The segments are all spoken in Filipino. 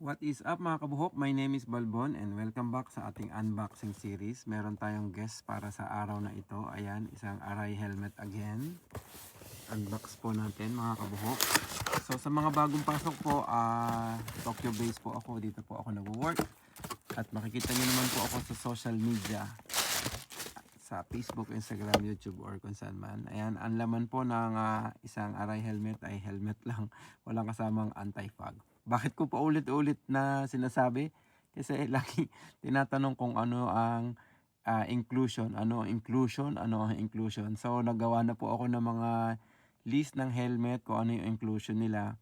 What is up mga kabuhok? My name is Balbon and welcome back sa ating unboxing series. Meron tayong guest para sa araw na ito. Ayan, isang Arai helmet again. Unbox po natin mga kabuhok. So sa mga bagong pasok po, Tokyo based po ako. Dito po ako nag-work. At makikita nyo naman po ako sa social media. Sa Facebook, Instagram, YouTube or kung saan man. Ayan, ang laman po ng isang Arai helmet ay helmet lang. Walang kasamang anti-fog. Bakit ko pa ulit-ulit na sinasabi? Kasi lagi tinatanong kung ano ang inclusion. Ano ang inclusion? Ano ang inclusion? So nagawa na po ako ng mga list ng helmet kung ano yung inclusion nila.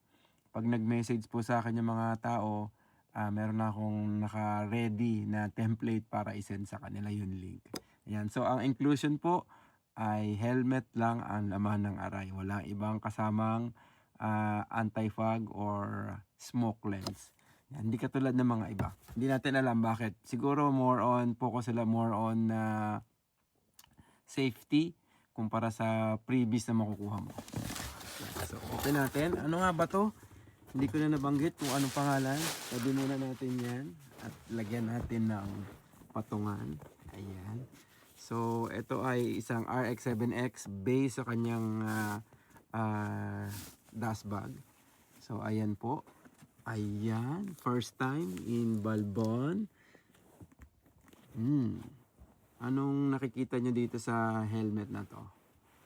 Pag nag-message po sa akin yung mga tao, meron na akong naka-ready na template para isend sa kanila yung link. Ayan. So ang inclusion po ay helmet lang ang laman ng Arai. Walang ibang kasamang anti-fog or smoke lens. Yan, hindi katulad ng mga iba. Hindi natin alam bakit. Siguro focus sila more on safety kumpara sa previous na makukuha mo. So, open natin. Ano nga ba to? Hindi ko na nabanggit kung anong pangalan. Sabi muna natin yan. At lagyan natin ng patungan. Ayan. So, ito ay isang RX-7X based sa kanyang dust bag. So, ayan po. Ayan. First time in Balbon. Anong nakikita nyo dito sa helmet na to?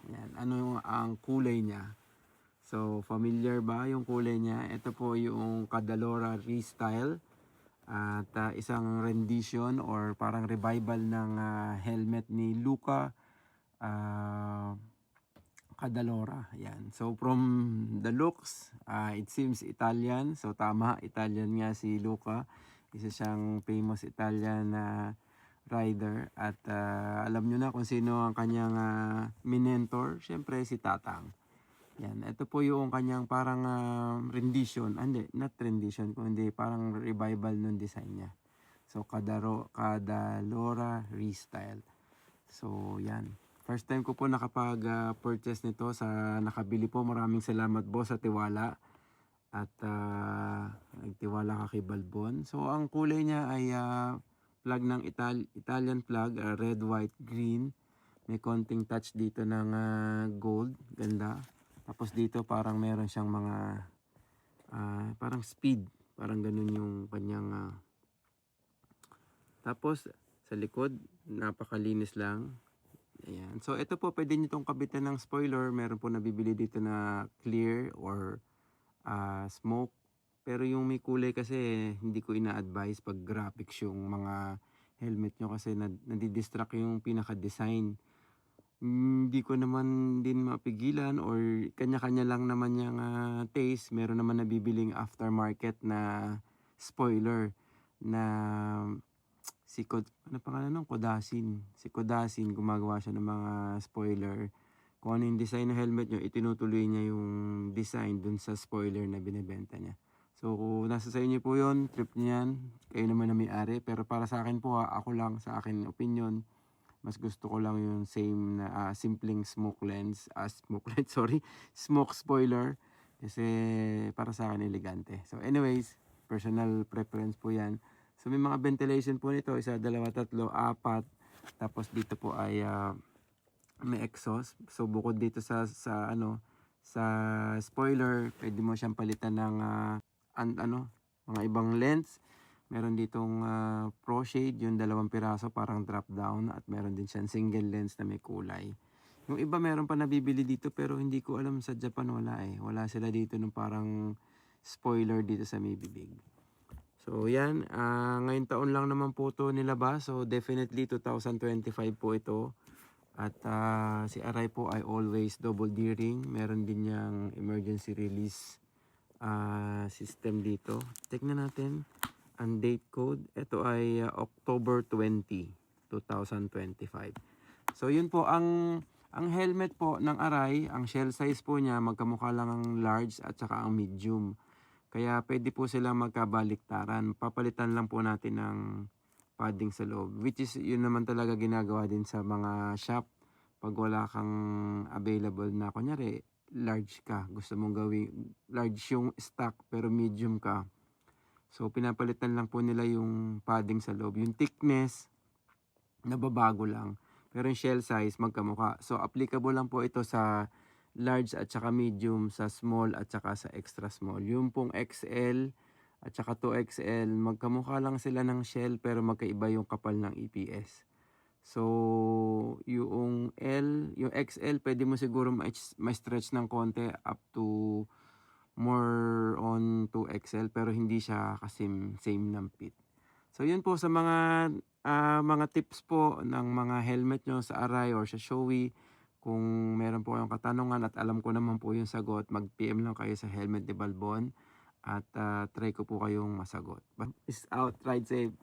Ayan. Ano ang kulay niya? So, familiar ba yung kulay niya? Ito po yung Cadalora Restyle. At isang rendition or parang revival ng helmet ni Luca Cadalora. Ayan. So, from the looks, it seems Italian. So, tama. Italian nga si Luca. Isa siyang famous Italian rider. At alam nyo na kung sino ang kanyang mentor. Siyempre, si Tatang. Yan, ito po yung kanyang parang rendition, hindi, not rendition, kundi parang revival ng design niya. So, Cadalora Restyle. So, yan. First time ko po nakapag-purchase nito sa nakabili po. Maraming salamat po sa tiwala. At nagtiwala ka kay Balbon. So, ang kulay niya ay flag ng Italian flag, red, white, green. May konting touch dito ng gold. Ganda. Tapos dito parang meron siyang mga parang speed. Parang ganun yung kanyang tapos sa likod napakalinis lang. Ayan. So ito po pwede nyo itong kabitan ng spoiler. Meron po nabibili dito na clear or smoke. Pero yung may kulay kasi hindi ko ina-advise pag graphics yung mga helmet nyo kasi nadidistract yung pinaka-design. Hindi ko naman din mapigilan or kanya-kanya lang naman yung taste. Meron naman nabibiling aftermarket na spoiler na ano pangalan nun? Kodasin. Si Kodasin gumagawa siya ng mga spoiler. Kung ano yung design ng helmet nyo, itinutuloy niya yung design dun sa spoiler na binibenta niya. So, kung nasa sa inyo po yun, trip niya yan. Kayo naman na may-ari. Pero para sa akin po, ako lang sa akin opinion, mas gusto ko lang yung same na simpleng smoke lens, smoke spoiler kasi para sa akin elegante. So anyways, personal preference po 'yan. So may mga ventilation po nito, isa, dalawa, tatlo, apat. Tapos dito po ay may exhaust. So bukod dito sa spoiler, pwede mo siyang palitan ng mga ibang lens. Meron ditong Pro Shade, yung 2 piraso parang drop down at meron din siyang single lens na may kulay. Yung iba meron pa nabibili dito pero hindi ko alam sa Japan wala eh. Wala sila dito nung parang spoiler dito sa Mibibig. So yan, ngayong taon lang naman po ito nilabas. So definitely 2025 po ito. At si Arai po ay always double D-ring. Meron din niyang emergency release system dito. Tignan natin ang date code. Ito ay October 20, 2025. So yun po ang helmet po ng Arai, ang shell size po niya magkamukha lang ang large at saka ang medium. Kaya pwede po silang magkabaliktaran. Papalitan lang po natin ng padding sa loob, which is yun naman talaga ginagawa din sa mga shop pag wala kang available na kunyari large ka, gusto mong gawing large yung stock pero medium ka. So pinapalitan lang po nila yung padding sa loob. Yung thickness, nababago lang. Pero yung shell size, magkamukha. So applicable lang po ito sa large at saka medium, sa small at saka sa extra small. Yung pong XL at saka 2XL, magkamukha lang sila ng shell pero magkaiba yung kapal ng EPS. So, yung yung XL, pwede mo siguro ma-stretch ng konti up to more on 2XL pero hindi siya kasi same ng fit. So, yun po sa mga tips po ng mga helmet nyo sa Arai or sa Shoei. Kung meron po kayong katanungan at alam ko naman po yung sagot, mag-PM lang kayo sa Helmet de Balbon at try ko po kayong masagot. But is out, ride safe!